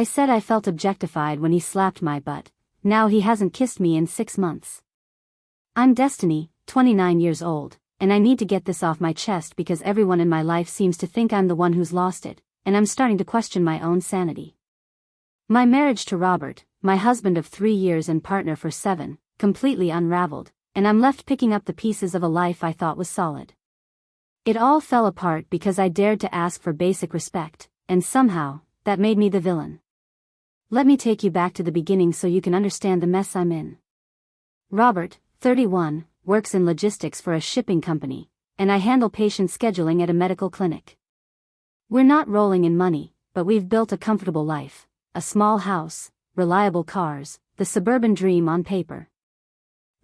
I said I felt objectified when he slapped my butt. Now he hasn't kissed me in 6 months. I'm Destiny, 29 years old, and I need to get this off my chest because everyone in my life seems to think I'm the one who's lost it, and I'm starting to question my own sanity. My marriage to Robert, my husband of 3 years and partner for 7, completely unraveled, and I'm left picking up the pieces of a life I thought was solid. It all fell apart because I dared to ask for basic respect, and somehow, that made me the villain. Let me take you back to the beginning so you can understand the mess I'm in. Robert, 31, works in logistics for a shipping company, and I handle patient scheduling at a medical clinic. We're not rolling in money, but we've built a comfortable life, a small house, reliable cars, the suburban dream on paper.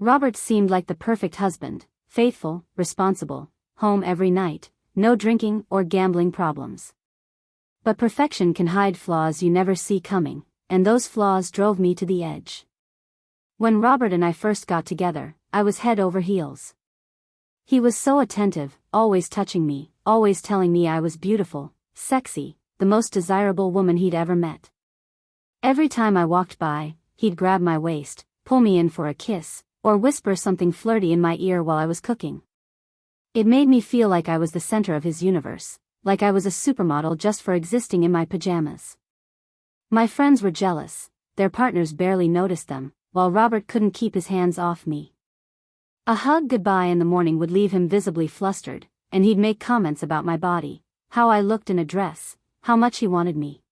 Robert seemed like the perfect husband, faithful, responsible, home every night, no drinking or gambling problems. But perfection can hide flaws you never see coming, and those flaws drove me to the edge. When Robert and I first got together, I was head over heels. He was so attentive, always touching me, always telling me I was beautiful, sexy, the most desirable woman he'd ever met. Every time I walked by, he'd grab my waist, pull me in for a kiss, or whisper something flirty in my ear while I was cooking. It made me feel like I was the center of his universe, like I was a supermodel just for existing in my pajamas. My friends were jealous, their partners barely noticed them, while Robert couldn't keep his hands off me. A hug goodbye in the morning would leave him visibly flustered, and he'd make comments about my body, how I looked in a dress, how much he wanted me.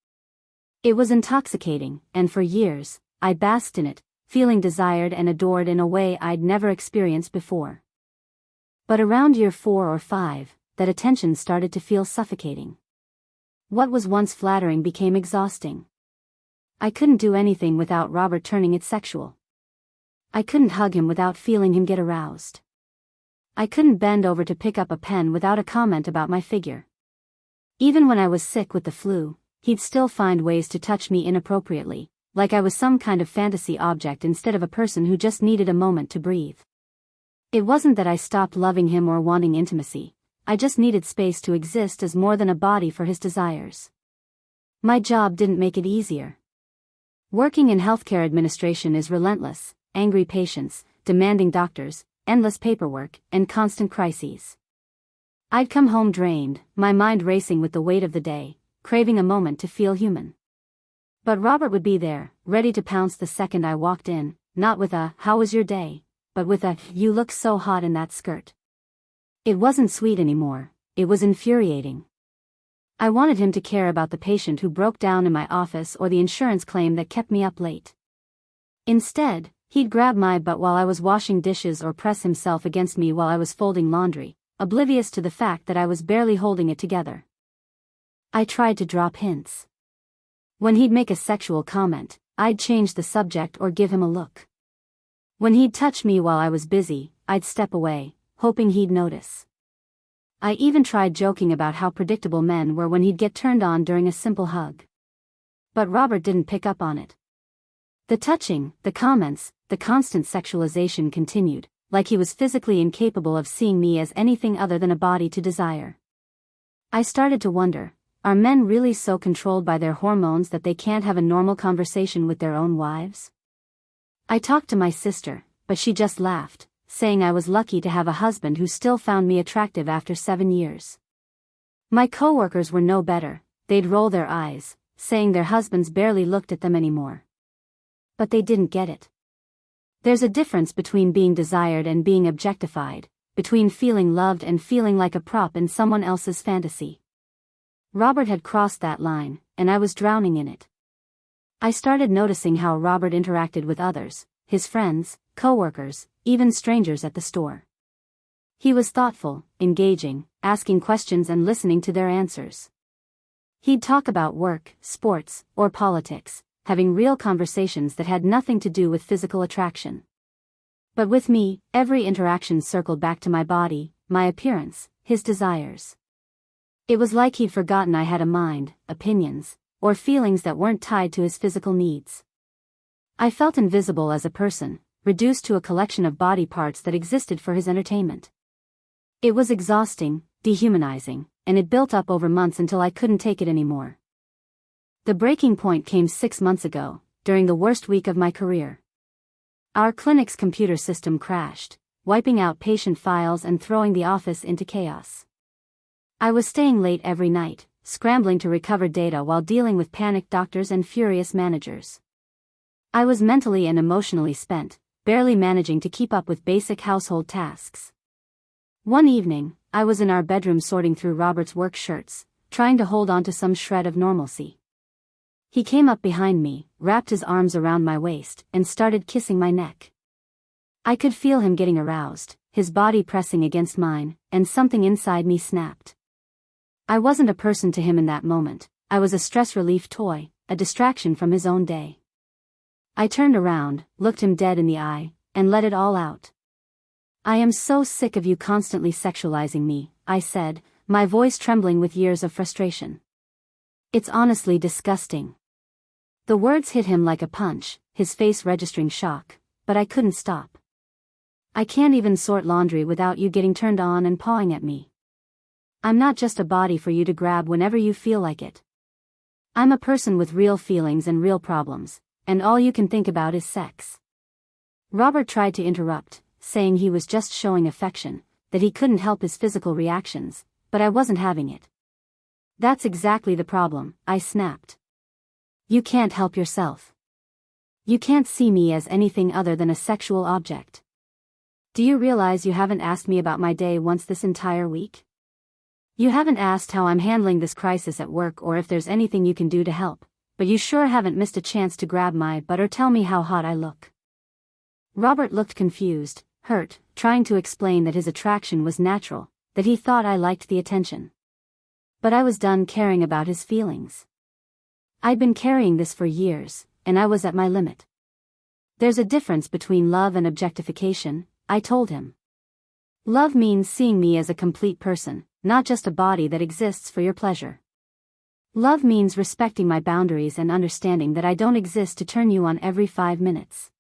It was intoxicating, and for years, I basked in it, feeling desired and adored in a way I'd never experienced before. But around year 4 or 5, that attention started to feel suffocating. What was once flattering became exhausting. I couldn't do anything without Robert turning it sexual. I couldn't hug him without feeling him get aroused. I couldn't bend over to pick up a pen without a comment about my figure. Even when I was sick with the flu, he'd still find ways to touch me inappropriately, like I was some kind of fantasy object instead of a person who just needed a moment to breathe. It wasn't that I stopped loving him or wanting intimacy, I just needed space to exist as more than a body for his desires. My job didn't make it easier. Working in healthcare administration is relentless, angry patients, demanding doctors, endless paperwork, and constant crises. I'd come home drained, my mind racing with the weight of the day, craving a moment to feel human. But Robert would be there, ready to pounce the second I walked in, not with a, "How was your day?" but with a, "You look so hot in that skirt." It wasn't sweet anymore, it was infuriating. I wanted him to care about the patient who broke down in my office or the insurance claim that kept me up late. Instead, he'd grab my butt while I was washing dishes or press himself against me while I was folding laundry, oblivious to the fact that I was barely holding it together. I tried to drop hints. When he'd make a sexual comment, I'd change the subject or give him a look. When he'd touch me while I was busy, I'd step away, hoping he'd notice. I even tried joking about how predictable men were when he'd get turned on during a simple hug. But Robert didn't pick up on it. The touching, the comments, the constant sexualization continued, like he was physically incapable of seeing me as anything other than a body to desire. I started to wonder, are men really so controlled by their hormones that they can't have a normal conversation with their own wives? I talked to my sister, but she just laughed, saying I was lucky to have a husband who still found me attractive after 7 years. My coworkers were no better, they'd roll their eyes, saying their husbands barely looked at them anymore. But they didn't get it. There's a difference between being desired and being objectified, between feeling loved and feeling like a prop in someone else's fantasy. Robert had crossed that line, and I was drowning in it. I started noticing how Robert interacted with others, his friends, coworkers, even strangers at the store. He was thoughtful, engaging, asking questions and listening to their answers. He'd talk about work, sports, or politics, having real conversations that had nothing to do with physical attraction. But with me, every interaction circled back to my body, my appearance, his desires. It was like he'd forgotten I had a mind, opinions, or feelings that weren't tied to his physical needs. I felt invisible as a person, reduced to a collection of body parts that existed for his entertainment. It was exhausting, dehumanizing, and it built up over months until I couldn't take it anymore. The breaking point came 6 months ago, during the worst week of my career. Our clinic's computer system crashed, wiping out patient files and throwing the office into chaos. I was staying late every night, scrambling to recover data while dealing with panicked doctors and furious managers. I was mentally and emotionally spent, barely managing to keep up with basic household tasks. One evening, I was in our bedroom sorting through Robert's work shirts, trying to hold on to some shred of normalcy. He came up behind me, wrapped his arms around my waist, and started kissing my neck. I could feel him getting aroused, his body pressing against mine, and something inside me snapped. I wasn't a person to him in that moment. I was a stress relief toy, a distraction from his own day. I turned around, looked him dead in the eye, and let it all out. "I am so sick of you constantly sexualizing me," I said, my voice trembling with years of frustration. "It's honestly disgusting." The words hit him like a punch, his face registering shock, but I couldn't stop. "I can't even sort laundry without you getting turned on and pawing at me. I'm not just a body for you to grab whenever you feel like it. I'm a person with real feelings and real problems, and all you can think about is sex." Robert tried to interrupt, saying he was just showing affection, that he couldn't help his physical reactions, but I wasn't having it. "That's exactly the problem," I snapped. "You can't help yourself. You can't see me as anything other than a sexual object. Do you realize you haven't asked me about my day once this entire week? You haven't asked how I'm handling this crisis at work or if there's anything you can do to help, but you sure haven't missed a chance to grab my butt or tell me how hot I look." Robert looked confused, hurt, trying to explain that his attraction was natural, that he thought I liked the attention. But I was done caring about his feelings. I'd been carrying this for years, and I was at my limit. "There's a difference between love and objectification," I told him. "Love means seeing me as a complete person, not just a body that exists for your pleasure. Love means respecting my boundaries and understanding that I don't exist to turn you on every 5 minutes."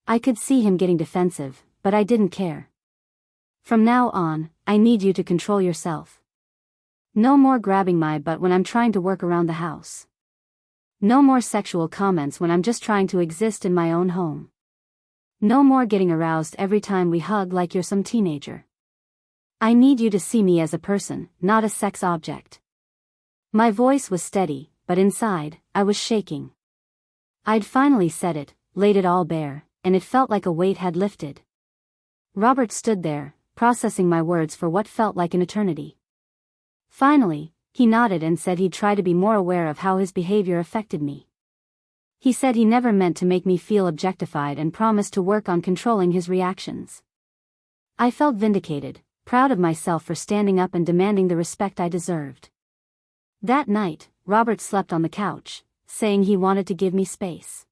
I could see him getting defensive, but I didn't care. "From now on, I need you to control yourself. No more grabbing my butt when I'm trying to work around the house. No more sexual comments when I'm just trying to exist in my own home. No more getting aroused every time we hug like you're some teenager. I need you to see me as a person, not a sex object." My voice was steady, but inside, I was shaking. I'd finally said it, laid it all bare, and it felt like a weight had lifted. Robert stood there, processing my words for what felt like an eternity. Finally, he nodded and said he'd try to be more aware of how his behavior affected me. He said he never meant to make me feel objectified and promised to work on controlling his reactions. I felt vindicated, proud of myself for standing up and demanding the respect I deserved. That night, Robert slept on the couch, saying he wanted to give me space.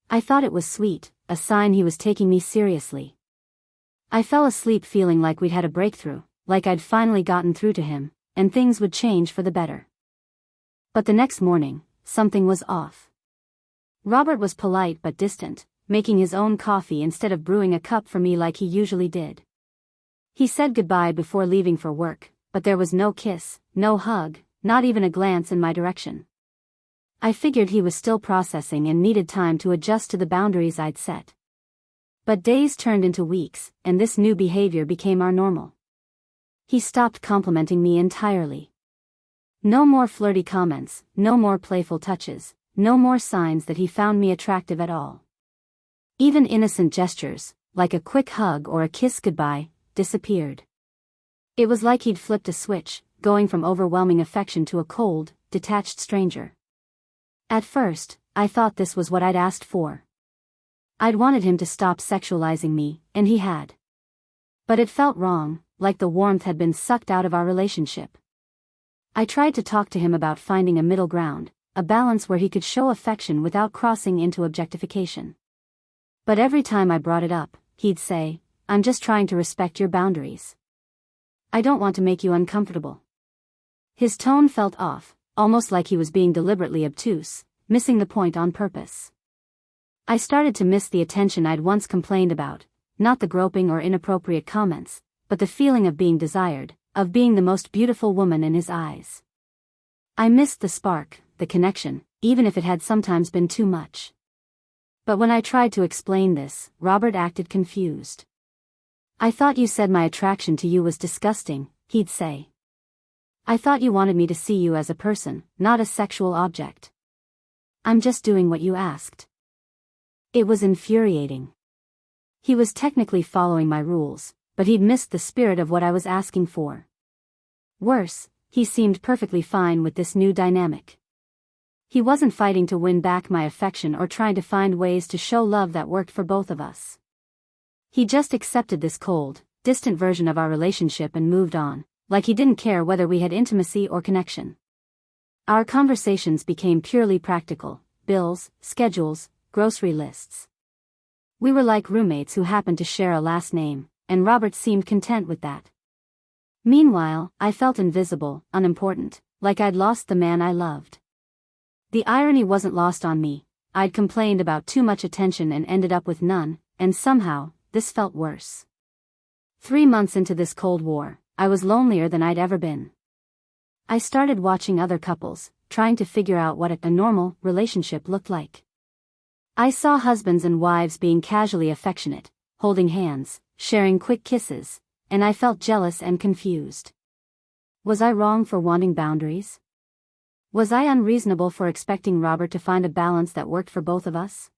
I thought it was sweet, a sign he was taking me seriously. I fell asleep feeling like we'd had a breakthrough, like I'd finally gotten through to him, and things would change for the better. But the next morning, something was off. Robert was polite but distant, making his own coffee instead of brewing a cup for me like he usually did. He said goodbye before leaving for work, but there was no kiss, no hug, not even a glance in my direction. I figured he was still processing and needed time to adjust to the boundaries I'd set. But days turned into weeks, and this new behavior became our normal. He stopped complimenting me entirely. No more flirty comments, no more playful touches, no more signs that he found me attractive at all. Even innocent gestures, like a quick hug or a kiss goodbye, disappeared. It was like he'd flipped a switch, going from overwhelming affection to a cold, detached stranger. At first, I thought this was what I'd asked for. I'd wanted him to stop sexualizing me, and he had. But it felt wrong, like the warmth had been sucked out of our relationship. I tried to talk to him about finding a middle ground, a balance where he could show affection without crossing into objectification. But every time I brought it up, he'd say, "I'm just trying to respect your boundaries. I don't want to make you uncomfortable." His tone felt off, almost like he was being deliberately obtuse, missing the point on purpose. I started to miss the attention I'd once complained about, not the groping or inappropriate comments, but the feeling of being desired, of being the most beautiful woman in his eyes. I missed the spark, the connection, even if it had sometimes been too much. But when I tried to explain this, Robert acted confused. "I thought you said my attraction to you was disgusting," he'd say. "I thought you wanted me to see you as a person, not a sexual object." "I'm just doing what you asked." It was infuriating. He was technically following my rules, but he'd missed the spirit of what I was asking for. Worse, he seemed perfectly fine with this new dynamic. He wasn't fighting to win back my affection or trying to find ways to show love that worked for both of us. He just accepted this cold, distant version of our relationship and moved on, like he didn't care whether we had intimacy or connection. Our conversations became purely practical: bills, schedules, grocery lists. We were like roommates who happened to share a last name, and Robert seemed content with that. Meanwhile, I felt invisible, unimportant, like I'd lost the man I loved. The irony wasn't lost on me. I'd complained about too much attention and ended up with none, and somehow, this felt worse. 3 months into this Cold War, I was lonelier than I'd ever been. I started watching other couples, trying to figure out what a normal relationship looked like. I saw husbands and wives being casually affectionate, holding hands, sharing quick kisses, and I felt jealous and confused. Was I wrong for wanting boundaries? Was I unreasonable for expecting Robert to find a balance that worked for both of us?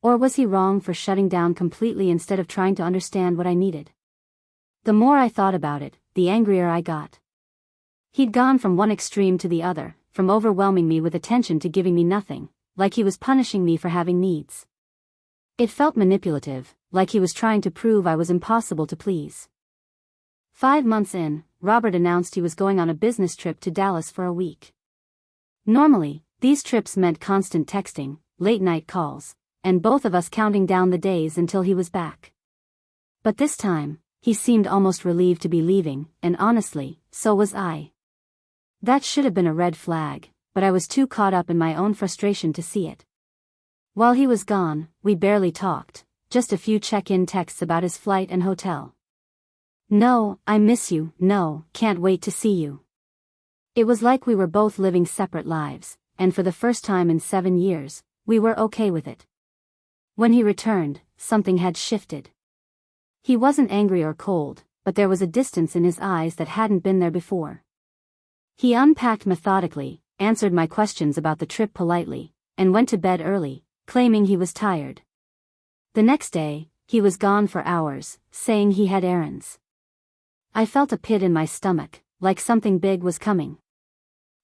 Or was he wrong for shutting down completely instead of trying to understand what I needed? The more I thought about it, the angrier I got. He'd gone from one extreme to the other, from overwhelming me with attention to giving me nothing, like he was punishing me for having needs. It felt manipulative, like he was trying to prove I was impossible to please. 5 months in, Robert announced he was going on a business trip to Dallas for a week. Normally, these trips meant constant texting, late-night calls, and both of us counting down the days until he was back. But this time, he seemed almost relieved to be leaving, and honestly, so was I. That should have been a red flag, but I was too caught up in my own frustration to see it. While he was gone, we barely talked, just a few check-in texts about his flight and hotel. "No, I miss you," "No, can't wait to see you." It was like we were both living separate lives, and for the first time in 7 years, we were okay with it. When he returned, something had shifted. He wasn't angry or cold, but there was a distance in his eyes that hadn't been there before. He unpacked methodically, answered my questions about the trip politely, and went to bed early, claiming he was tired. The next day, he was gone for hours, saying he had errands. I felt a pit in my stomach, like something big was coming.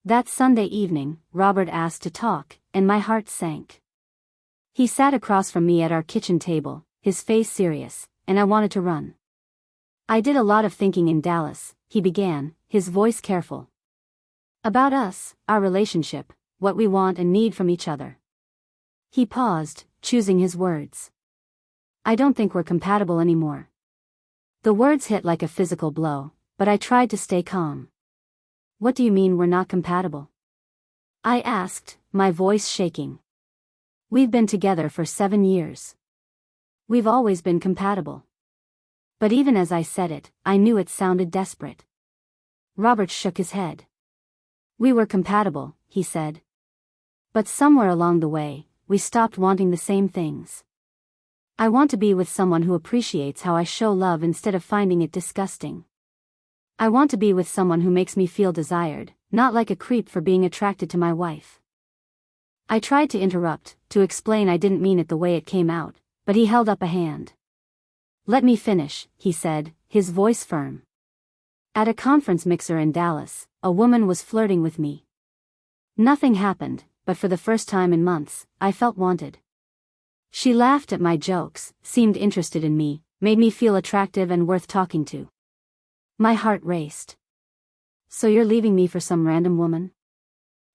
That Sunday evening, Robert asked to talk, and my heart sank. He sat across from me at our kitchen table, his face serious, and I wanted to run. "I did a lot of thinking in Dallas," he began, his voice careful. "About us, our relationship, what we want and need from each other." He paused, choosing his words. "I don't think we're compatible anymore." The words hit like a physical blow, but I tried to stay calm. "What do you mean we're not compatible?" I asked, my voice shaking. "We've been together for 7 years. We've always been compatible." But even as I said it, I knew it sounded desperate. Robert shook his head. "We were compatible," he said. "But somewhere along the way, we stopped wanting the same things. I want to be with someone who appreciates how I show love instead of finding it disgusting. I want to be with someone who makes me feel desired, not like a creep for being attracted to my wife." I tried to interrupt, to explain I didn't mean it the way it came out, but he held up a hand. "Let me finish," he said, his voice firm. "At a conference mixer in Dallas, a woman was flirting with me. Nothing happened, but for the first time in months, I felt wanted. She laughed at my jokes, seemed interested in me, made me feel attractive and worth talking to. My heart raced. "So you're leaving me for some random woman?"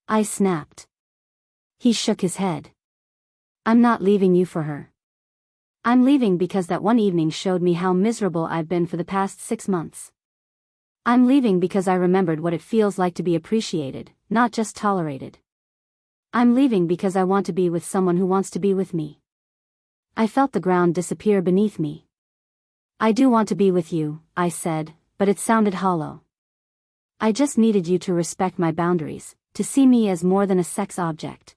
I snapped. He shook his head. "I'm not leaving you for her. I'm leaving because that one evening showed me how miserable I've been for the past 6 months. I'm leaving because I remembered what it feels like to be appreciated, not just tolerated. I'm leaving because I want to be with someone who wants to be with me." I felt the ground disappear beneath me. "I do want to be with you," I said, but it sounded hollow. "I just needed you to respect my boundaries, to see me as more than a sex object.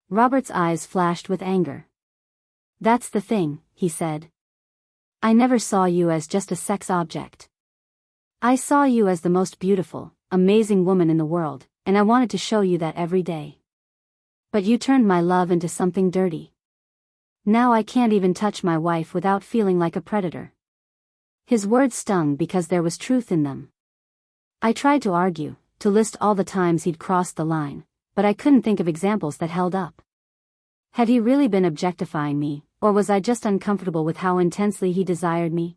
Robert's eyes flashed with anger. That's the thing, he said. I never saw you as just a sex object. I saw you as the most beautiful, amazing woman in the world, and I wanted to show you that every day. But you turned my love into something dirty. Now I can't even touch my wife without feeling like a predator. His words stung because there was truth in them. I tried to argue, to list all the times he'd crossed the line, but I couldn't think of examples that held up. Had he really been objectifying me, or was I just uncomfortable with how intensely he desired me?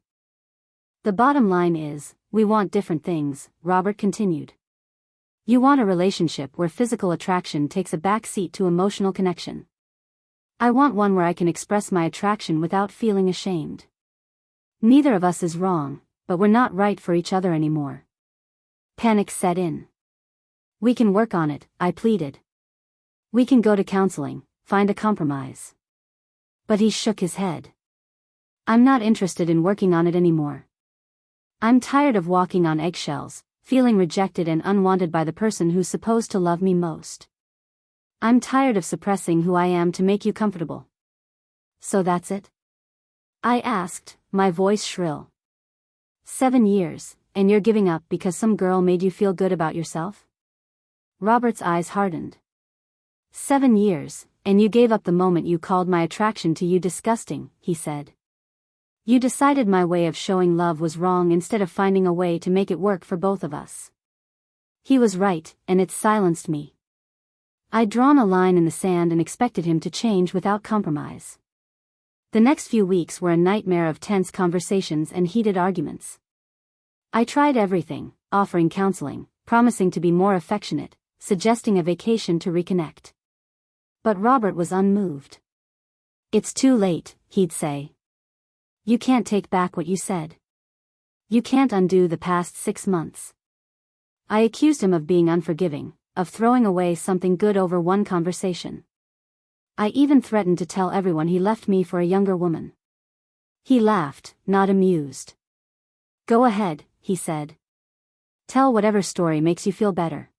The bottom line is, we want different things, Robert continued. You want a relationship where physical attraction takes a back seat to emotional connection. I want one where I can express my attraction without feeling ashamed. Neither of us is wrong, but we're not right for each other anymore. Panic set in. We can work on it, I pleaded. We can go to counseling, find a compromise. But he shook his head. I'm not interested in working on it anymore. I'm tired of walking on eggshells, feeling rejected and unwanted by the person who's supposed to love me most. I'm tired of suppressing who I am to make you comfortable. So that's it? I asked, my voice shrill. 7 years, and you're giving up because some girl made you feel good about yourself? Robert's eyes hardened. 7 years, and you gave up the moment you called my attraction to you disgusting, he said. You decided my way of showing love was wrong instead of finding a way to make it work for both of us. He was right, and it silenced me. I'd drawn a line in the sand and expected him to change without compromise. The next few weeks were a nightmare of tense conversations and heated arguments. I tried everything, offering counseling, promising to be more affectionate, suggesting a vacation to reconnect. But Robert was unmoved. It's too late, he'd say. You can't take back what you said. You can't undo the past 6 months. I accused him of being unforgiving, of throwing away something good over one conversation. I even threatened to tell everyone he left me for a younger woman. He laughed, not amused. Go ahead, he said. Tell whatever story makes you feel better.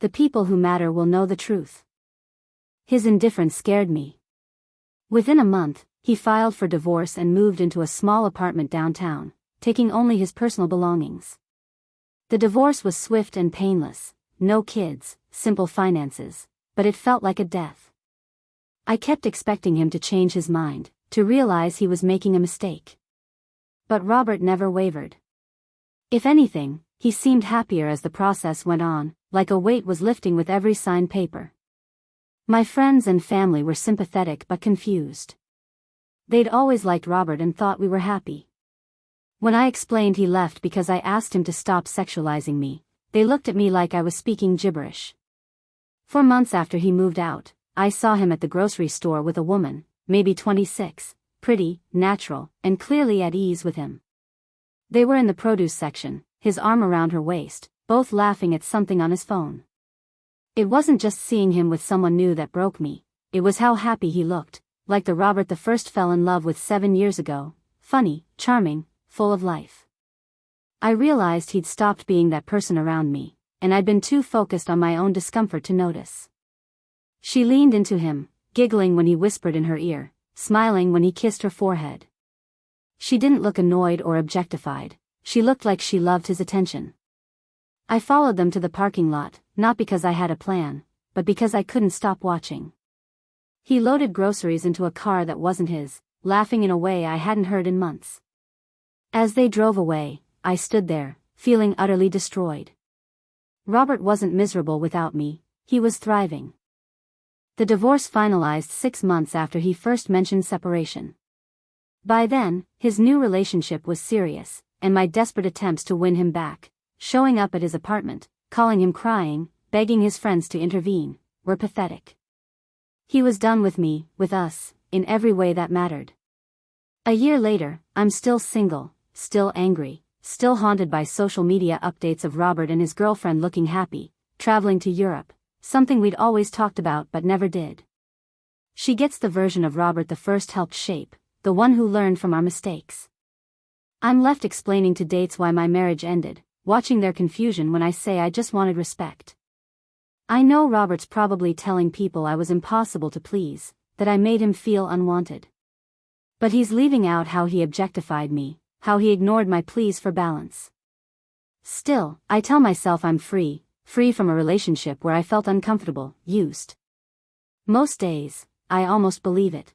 The people who matter will know the truth. His indifference scared me. Within a month, he filed for divorce and moved into a small apartment downtown, taking only his personal belongings. The divorce was swift and painless, no kids, simple finances, but it felt like a death. I kept expecting him to change his mind, to realize he was making a mistake. But Robert never wavered. If anything, he seemed happier as the process went on, like a weight was lifting with every signed paper. My friends and family were sympathetic but confused. They'd always liked Robert and thought we were happy. When I explained he left because I asked him to stop sexualizing me, they looked at me like I was speaking gibberish. For months after he moved out, I saw him at the grocery store with a woman, maybe 26, pretty, natural, and clearly at ease with him. They were in the produce section, his arm around her waist, both laughing at something on his phone. It wasn't just seeing him with someone new that broke me, it was how happy he looked, like the Robert the first fell in love with 7 years ago, funny, charming, full of life. I realized he'd stopped being that person around me, and I'd been too focused on my own discomfort to notice. She leaned into him, giggling when he whispered in her ear, smiling when he kissed her forehead. She didn't look annoyed or objectified, she looked like she loved his attention. I followed them to the parking lot, not because I had a plan, but because I couldn't stop watching. He loaded groceries into a car that wasn't his, laughing in a way I hadn't heard in months. As they drove away, I stood there, feeling utterly destroyed. Robert wasn't miserable without me, he was thriving. The divorce finalized 6 months after he first mentioned separation. By then, his new relationship was serious, and my desperate attempts to win him back, showing up at his apartment, calling him crying, begging his friends to intervene, were pathetic. He was done with me, with us, in every way that mattered. A year later, I'm still single, still angry, still haunted by social media updates of Robert and his girlfriend looking happy, traveling to Europe, something we'd always talked about but never did. She gets the version of Robert the first helped shape, the one who learned from our mistakes. I'm left explaining to dates why my marriage ended, watching their confusion when I say I just wanted respect. I know Robert's probably telling people I was impossible to please, that I made him feel unwanted. But he's leaving out how he objectified me, how he ignored my pleas for balance. Still, I tell myself I'm free from a relationship where I felt uncomfortable, used. Most days, I almost believe it.